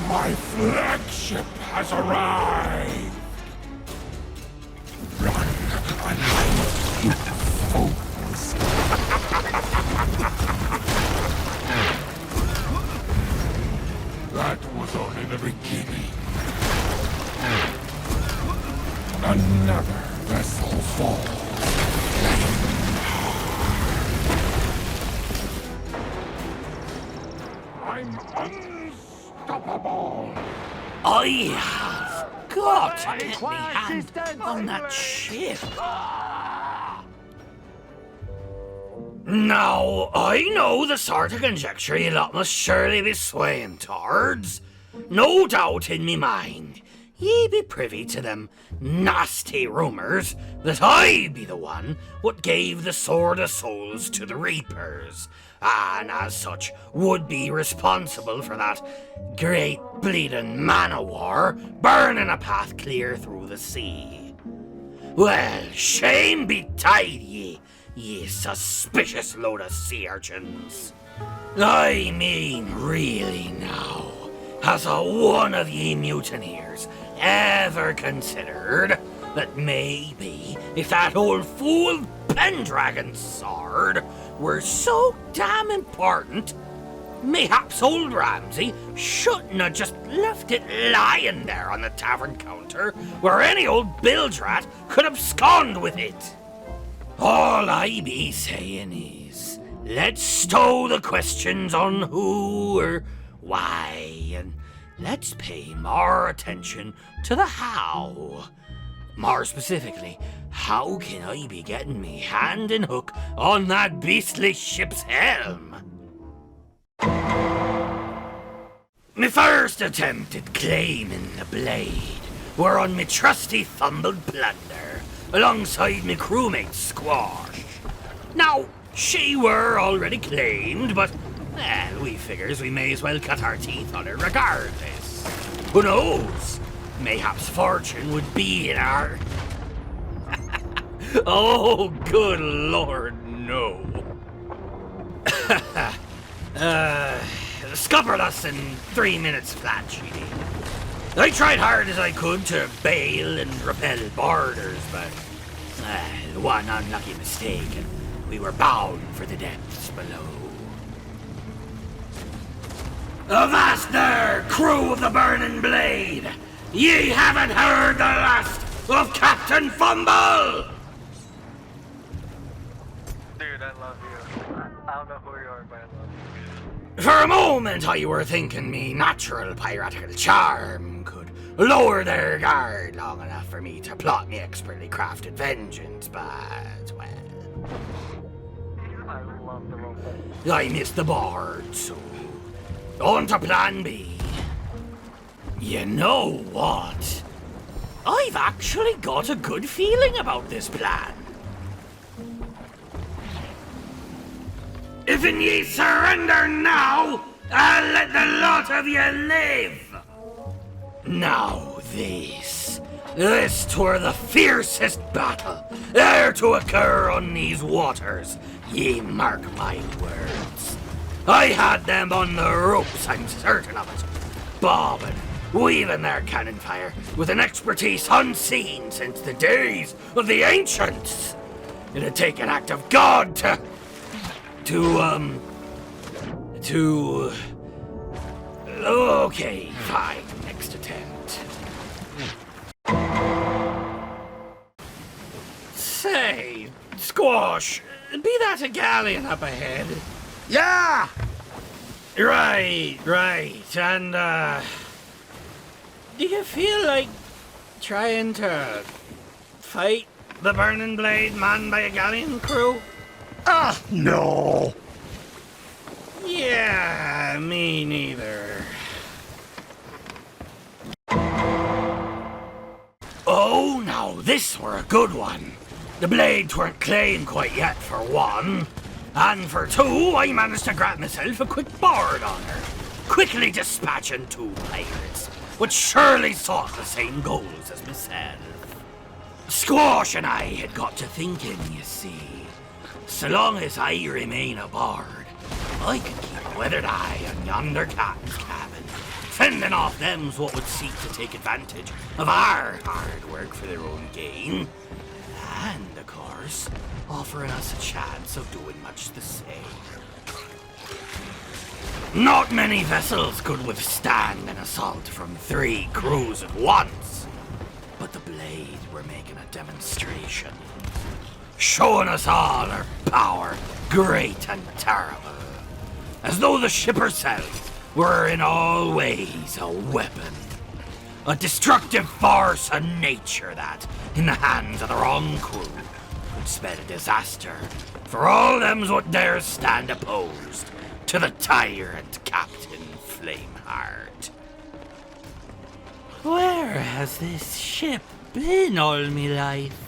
My flagship has arrived! Run, unhide, fools! That was only the beginning. Another vessel falls. I'm unstoppable! I have got to get my hand on that ship. Now, I know the sort of conjecture you lot must surely be swaying towards. No doubt in me mind, ye be privy to them nasty rumours that I be the one what gave the Sword of Souls to the Reapers, and as such would be responsible for that great bleeding man-o'-war burning a path clear through the sea. Well, shame betide ye suspicious load of sea urchins. I mean, really now, has a one of ye mutineers ever considered that maybe if that old fool Pendragon's sword were so damn important, mayhaps old Ramsay shouldn't have just left it lying there on the tavern counter where any old bilge rat could abscond with it? All I be saying is, let's stow the questions on who or why, and let's pay more attention to the how. More specifically, how can I be getting me hand and hook on that beastly ship's helm? My first attempt at claiming the blade were on me trusty Fumble plunder, alongside me crewmate Squash. Now, she were already claimed, but, well, we figures we may as well cut our teeth on her regardless. Who knows? Mayhaps fortune would be in our... Oh, good lord, no. Scuppered us in 3 minutes flat, she did. I tried hard as I could to bail and repel boarders, but one unlucky mistake and we were bound for the depths below. Avast there, crew of the Burning Blade! Ye haven't heard the last of Captain Fumble! Dude, I love you. I don't know who you are, but I love you. For a moment I were thinking me natural piratical charm could lower their guard long enough for me to plot me expertly crafted vengeance, but, well... I love the rope. I missed the board, so... on to plan B. You know what? I've actually got a good feeling about this plan. If ye surrender now, I'll let the lot of ye live. Now this were the fiercest battle e'er to occur on these waters, ye mark my words. I had them on the ropes, I'm certain of it, bobbing, weaving their cannon fire with an expertise unseen since the days of the ancients. It'd take an act of God to okay, fine, next attempt. Say, Squash, be that a galleon up ahead? Yeah! Right, and do you feel like trying to fight the Burning Blade manned by a galleon crew? Ah, no! Yeah, me neither. Oh, now this were a good one. The blades weren't claimed quite yet, for one. And for two, I managed to grab myself a quick board on her, quickly dispatching 2 pirates, which surely sought the same goals as myself. Squash and I had got to thinking, you see. So long as I remain aboard, I can keep a weathered eye on yonder captain's cabin, fending off them's what would seek to take advantage of our hard work for their own gain. And, of course, offering us a chance of doing much the same. Not many vessels could withstand an assault from 3 crews at once, but the Blade were making a demonstration, showing us all her power, great and terrible, as though the ship herself were in all ways a weapon, a destructive force of nature that, in the hands of the wrong crew, could spell disaster for all them's what dares stand opposed to the tyrant Captain Flameheart. Where has this ship been all me life?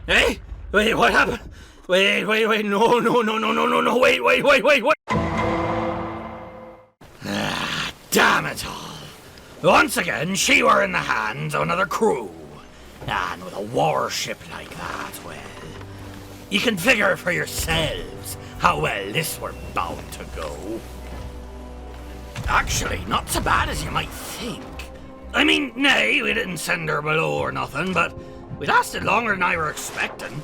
Hey? Wait, what happened? Wait, no, wait. Ah, damn it all. Once again, she were in the hands of another crew. And with a warship like that, well, you can figure for yourselves how well this were bound to go. Actually, not so bad as you might think. I mean, nay, we didn't send her below or nothing, but we lasted longer than I were expecting.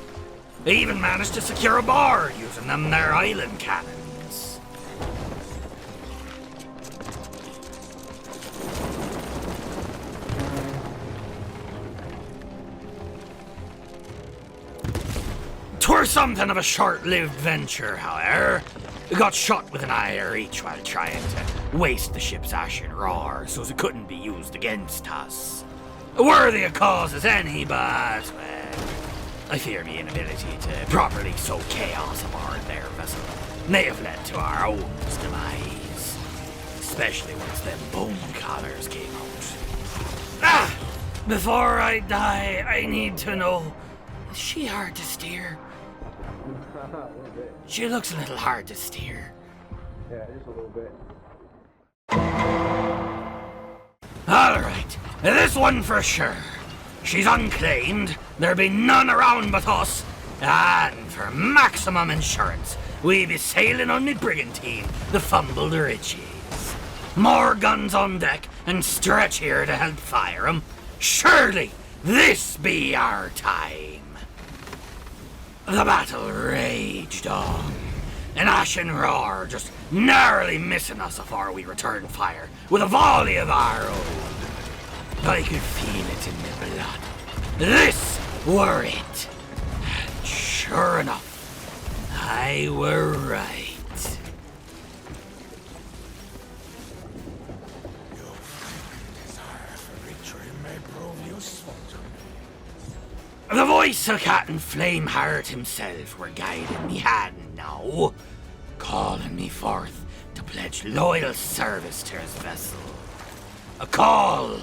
They even managed to secure a bar using them their island cannons.'Twere something of a short-lived venture, however. We got shot with an ire each while trying to waste the ship's ashen roar so it couldn't be used against us. Worthy of cause as any, but, well, I fear my inability to properly sow chaos aboard their vessel may have led to our own demise. Especially once them bone collars came out. Before I die, I need to know, is she hard to steer? She looks a little hard to steer. Yeah, just a little bit. Alright, this one for sure. She's unclaimed, there be none around but us, and for maximum insurance, we be sailing on the brigantine, the Fumble Riches. More guns on deck, and Stretch here to help fire 'em. Surely, this be our time. The battle raged on, an ashen roar just narrowly missing us afore we returned fire with a volley of our own. I could feel it in my blood. This were it. And sure enough, I were right. Your desire for victory may prove useful to me. The voice of Captain Flameheart himself were guiding me hand now, calling me forth to pledge loyal service to his vessel. A call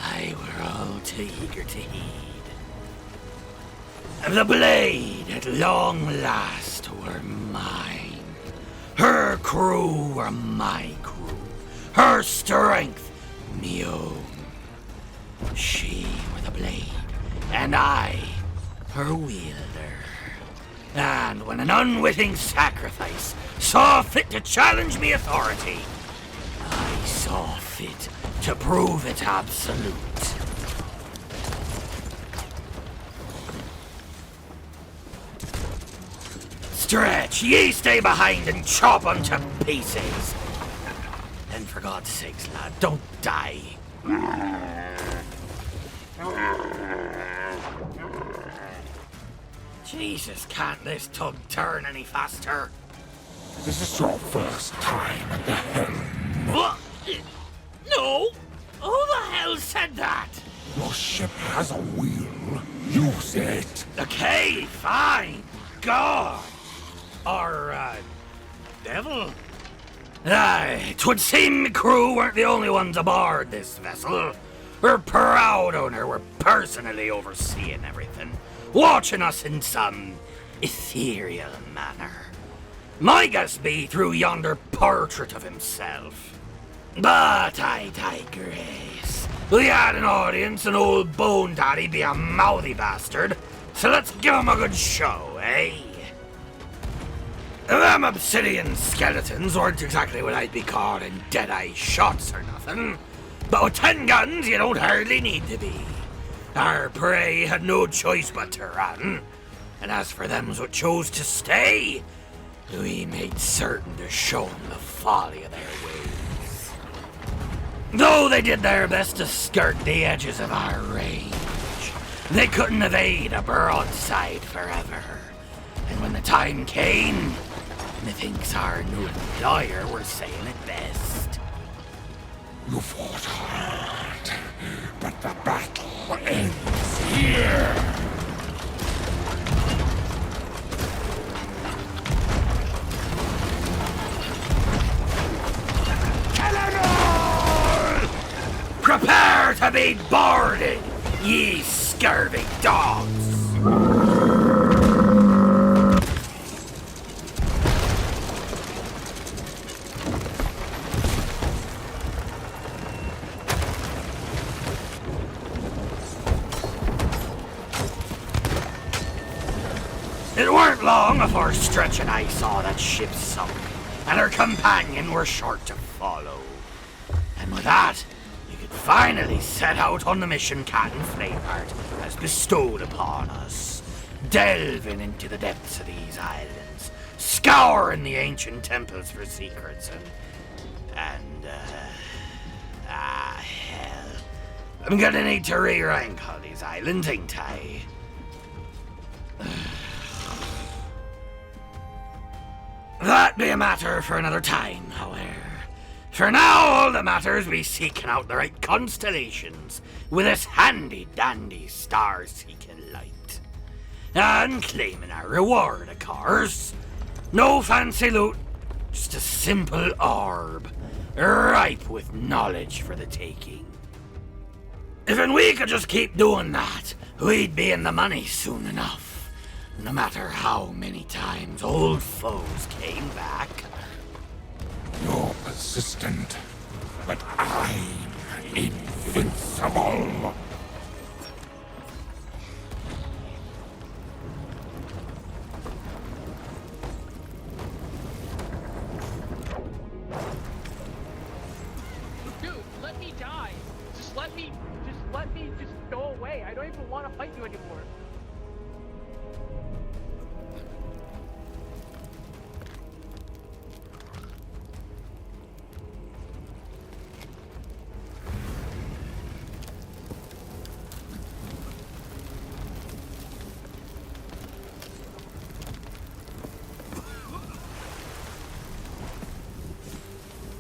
I were all too eager to heed. The Blade, at long last, were mine. Her crew were my crew. Her strength, me own. She were the Blade, and I, her wielder. And when an unwitting sacrifice saw fit to challenge me authority, I saw fit to prove it absolute. Stretch, ye stay behind and chop unto pieces. And for God's sakes, lad, don't die. Jesus, can't this tug turn any faster? This is your first time at the helm. What? No! Who the hell said that? Your ship has a wheel. Use it. Okay, fine. God. Or, devil? Aye, 'twould seem me crew weren't the only ones aboard this vessel. Her proud owner were personally overseeing everything, watching us in some ethereal manner. My guess be through yonder portrait of himself. But I digress. We had an audience, and old Bone Daddy be a mouthy bastard, so let's give him a good show, eh? Them obsidian skeletons weren't exactly what I'd be calling dead-eye shots or nothing, but with 10 guns you don't hardly need to be. Our prey had no choice but to run, and as for them what chose to stay, we made certain to show them the folly of their ways. Though they did their best to skirt the edges of our range, they couldn't evade a broadside forever. And when the time came, methinks our new employer were saying it best. You fought hard, but the battle ends here. Prepare to be boarded, ye scurvy dogs! It weren't long before Stretch and I saw that ship sunk, and her companion were short to follow. And with that, we could finally set out on the mission Captain Flaypart has bestowed upon us, delving into the depths of these islands, scouring the ancient temples for secrets, hell. I'm gonna need to re-rank all these islands, ain't I? That be a matter for another time, however. For now, all that matters be seeking out the right constellations with this handy-dandy star-seeking light. And claiming our reward, of course. No fancy loot, just a simple orb, ripe with knowledge for the taking. If we could just keep doing that, we'd be in the money soon enough. No matter how many times old foes came back. You're persistent, but I'm invincible. Dude, let me die. Just let me go away. I don't even want to fight you anymore.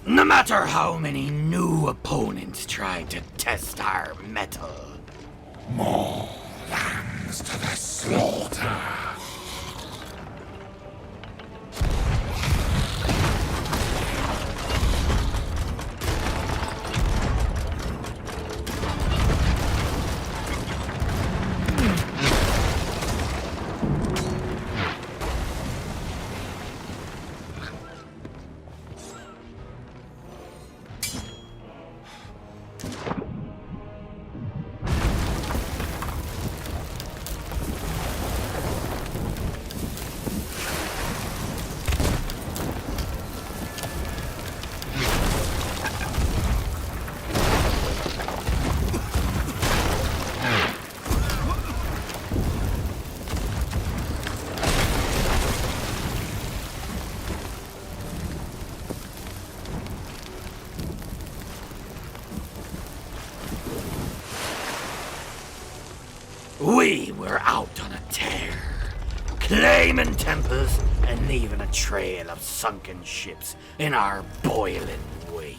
No matter how many new opponents try to test our mettle. More lambs to the slaughter. We were out on a tear, claiming temples and leaving a trail of sunken ships in our boiling wake.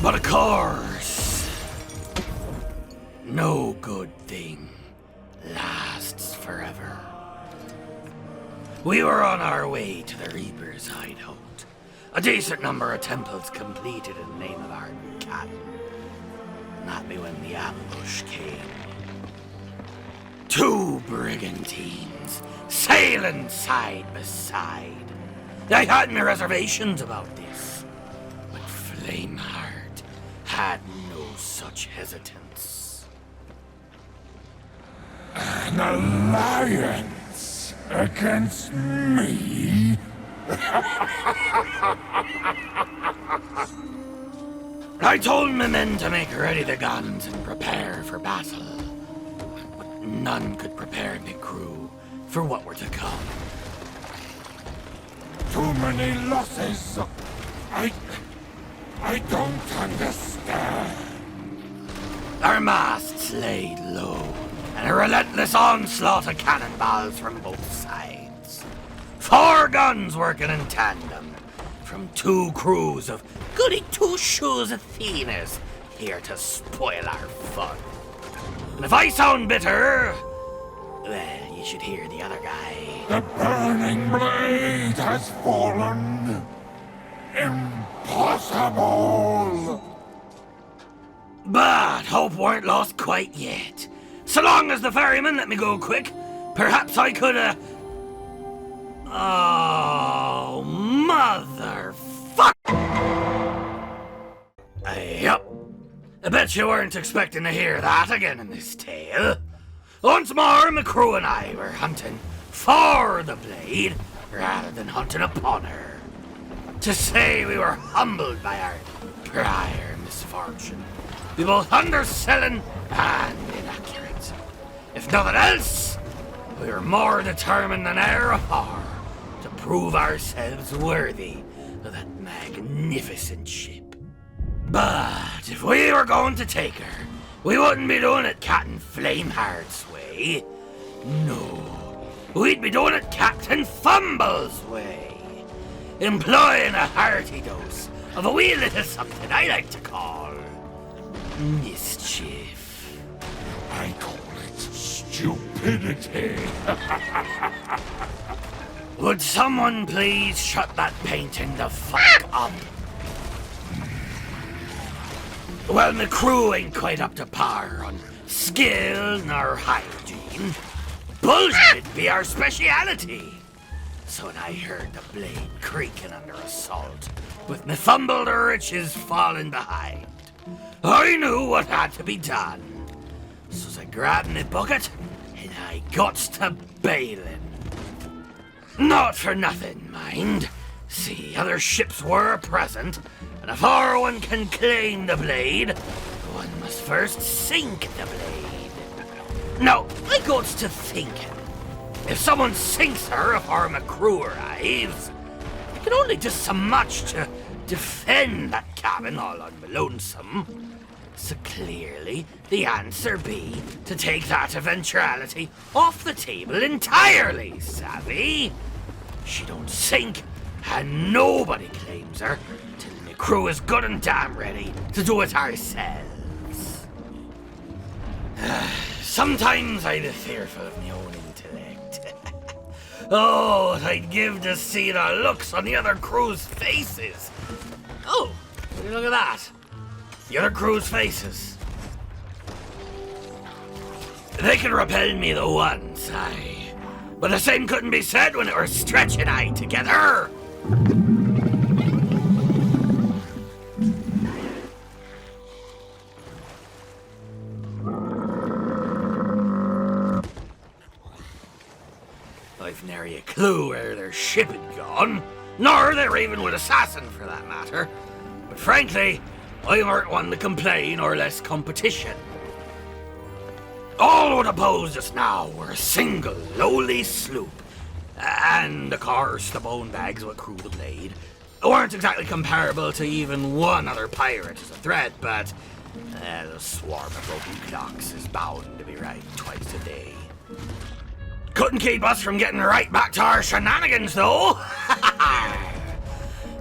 But of course, no good thing lasts forever. We were on our way to the Reaper's hideout. A decent number of temples completed in the name of our new captain. And that be when the ambush came. Two brave brigantines, sailing side by side. I had my reservations about this, but Flameheart had no such hesitance. An alliance against me? I told my men to make ready the guns and prepare for battle, but none could prepare my crew for what were to come. Too many losses. I don't understand. Our masts laid low, and a relentless onslaught of cannonballs from both sides. 4 guns working in tandem, from 2 crews of goody two-shoes Athenas here to spoil our fun. And if I sound bitter, well, you should hear the other guy. The burning blade has fallen. Impossible. But hope weren't lost quite yet. So long as the ferryman let me go quick, perhaps I could, Oh, motherfuck! Yup. I bet you weren't expecting to hear that again in this tale. Once more, my crew and I were hunting for the blade rather than hunting upon her. To say we were humbled by our prior misfortune. We both underselling and inaccurate. If nothing else, we were more determined than ever before to prove ourselves worthy of that magnificent ship. But if we were going to take her, we wouldn't be doing it Captain Flameheart's way. No, we'd be doing it Captain Fumble's way. Employing a hearty dose of a wee little something I like to call mischief. I call it stupidity. Would someone please shut that painting the fuck up? Well, my crew ain't quite up to par on skill nor hygiene. Bullshit be our speciality. So when I heard the blade creaking under assault, with me fumbled riches falling behind, I knew what had to be done. So I grabbed my bucket and I got to bailing. Not for nothing, mind. See, other ships were present, and if one can claim the blade, one must first sink the blade. Now, I got to thinking, if someone sinks her afore my crew arrives, I can only do so much to defend that cabin all on my lonesome. So clearly, the answer be to take that eventuality off the table entirely, savvy? She don't sink, and nobody claims her till the crew is good and damn ready to do it ourselves. Sometimes I'm fearful of my own intellect. Oh, what I'd give to see the looks on the other crew's faces. Oh, look at that. The other crew's faces. They can repel me the once, aye. But the same couldn't be said when it were Stretch and I together. I've nary a clue where their ship had gone, nor their Ravenwood assassin for that matter. But frankly, I weren't one to complain or less competition. All would oppose just now were a single lowly sloop, and of course the bone bags would crew the blade. Weren't exactly comparable to even one other pirate as a threat, but the swarm of broken clocks is bound to be right twice a day. Couldn't keep us from getting right back to our shenanigans, though.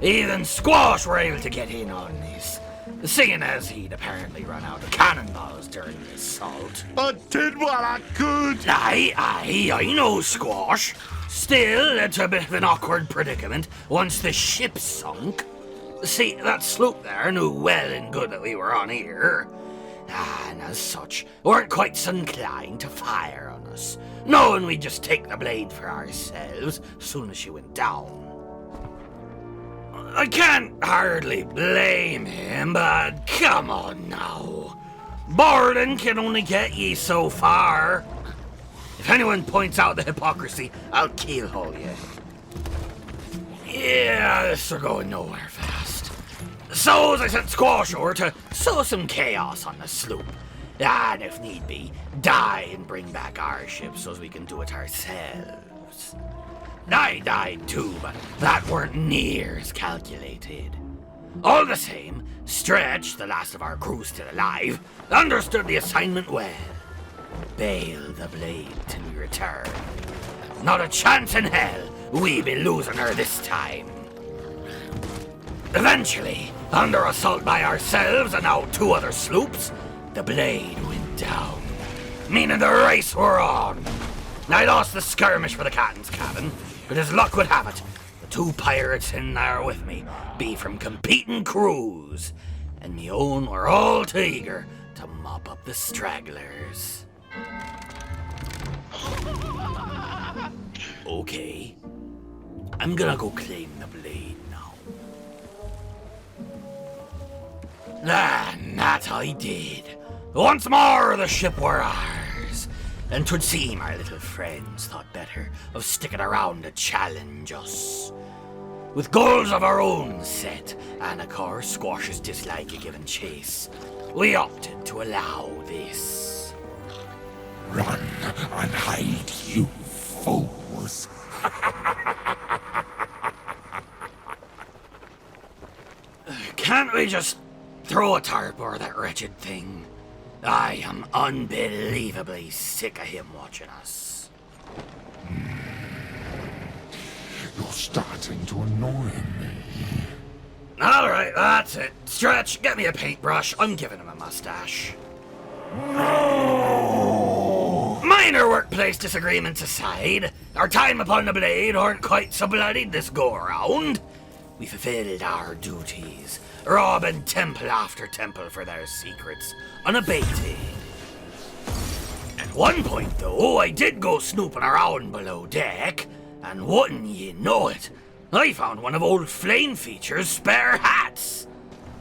Even Squash were able to get in on this, seeing as he'd apparently run out of cannonballs during the assault. I did what I could. Aye, I know, Squash. Still, it's a bit of an awkward predicament once the ship sunk. See, that sloop there knew well and good that we were on here, and as such, weren't quite so inclined to fire on us, knowing we'd just take the blade for ourselves as soon as she went down. I can't hardly blame him, but come on now. Boredom can only get ye so far. If anyone points out the hypocrisy, I'll keelhaul you. Yeah, this are going nowhere fast. So I sent Squash over to sow some chaos on the sloop. And if need be, die and bring back our ship so we can do it ourselves. I died too, but that weren't near as calculated. All the same, Stretch, the last of our crew still alive, understood the assignment well. Bail the blade till we return. Not a chance in hell we be losing her this time. Eventually, under assault by ourselves and now 2 other sloops, the blade went down, meaning the race were on. I lost the skirmish for the captain's cabin, but as luck would have it, the 2 pirates in there with me be from competing crews, and me own were all too eager to mop up the stragglers. Okay, I'm gonna go claim the blade now. And that I did. Once more the ship were ours, and 'twould seem our little friends thought better of sticking around to challenge us. With goals of our own set, and of course Squash's dislike of giving chase, we opted to allow this. Run and hide, you fools. Can't we just throw a tarp over that wretched thing? I am unbelievably sick of him watching us. You're starting to annoy me. Alright, that's it. Stretch, get me a paintbrush. I'm giving him a mustache. No! Minor workplace disagreements aside, our time upon the blade aren't quite so bloodied this go-around. We fulfilled our duties, robbing temple after temple for their secrets, unabated. At one point, though, I did go snooping around below deck, and wouldn't ye know it, I found one of old Flame Feature's spare hats.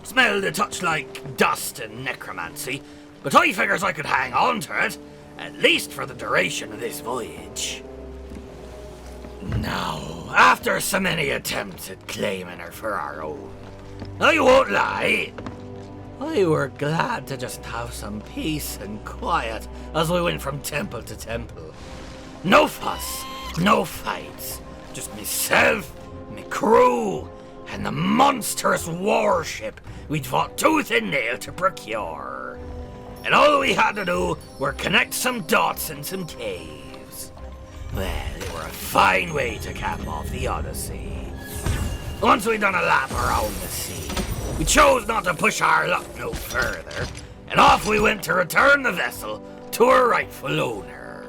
Smelled a touch like dust and necromancy, but I figures I could hang on to it, at least for the duration of this voyage. Now, after so many attempts at claiming her for our own, I won't lie, I were glad to just have some peace and quiet as we went from temple to temple. No fuss, no fights, just myself, me crew, and the monstrous warship we'd fought tooth and nail to procure. And all we had to do were connect some dots in some caves. Well, it were a fine way to cap off the Odyssey. Once we'd done a lap around the sea, we chose not to push our luck no further, and off we went to return the vessel to her rightful owner.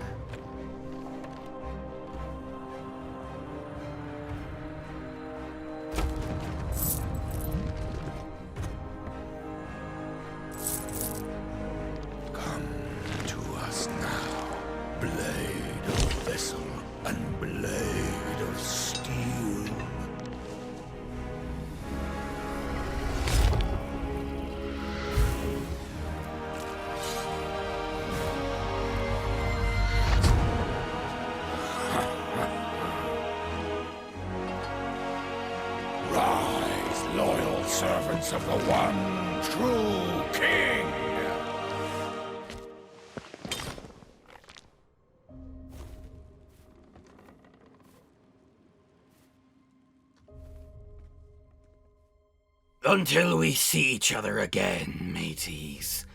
Come to us now, blade of vessel and blade of steel. Rise, loyal servants of the one true king! Until we see each other again, mateys.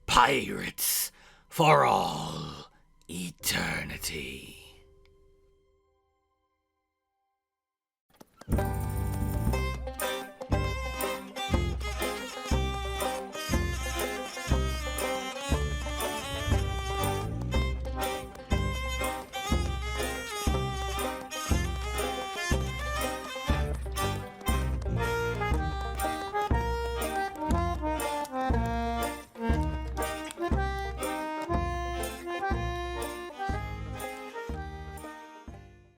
Pirates for all eternity.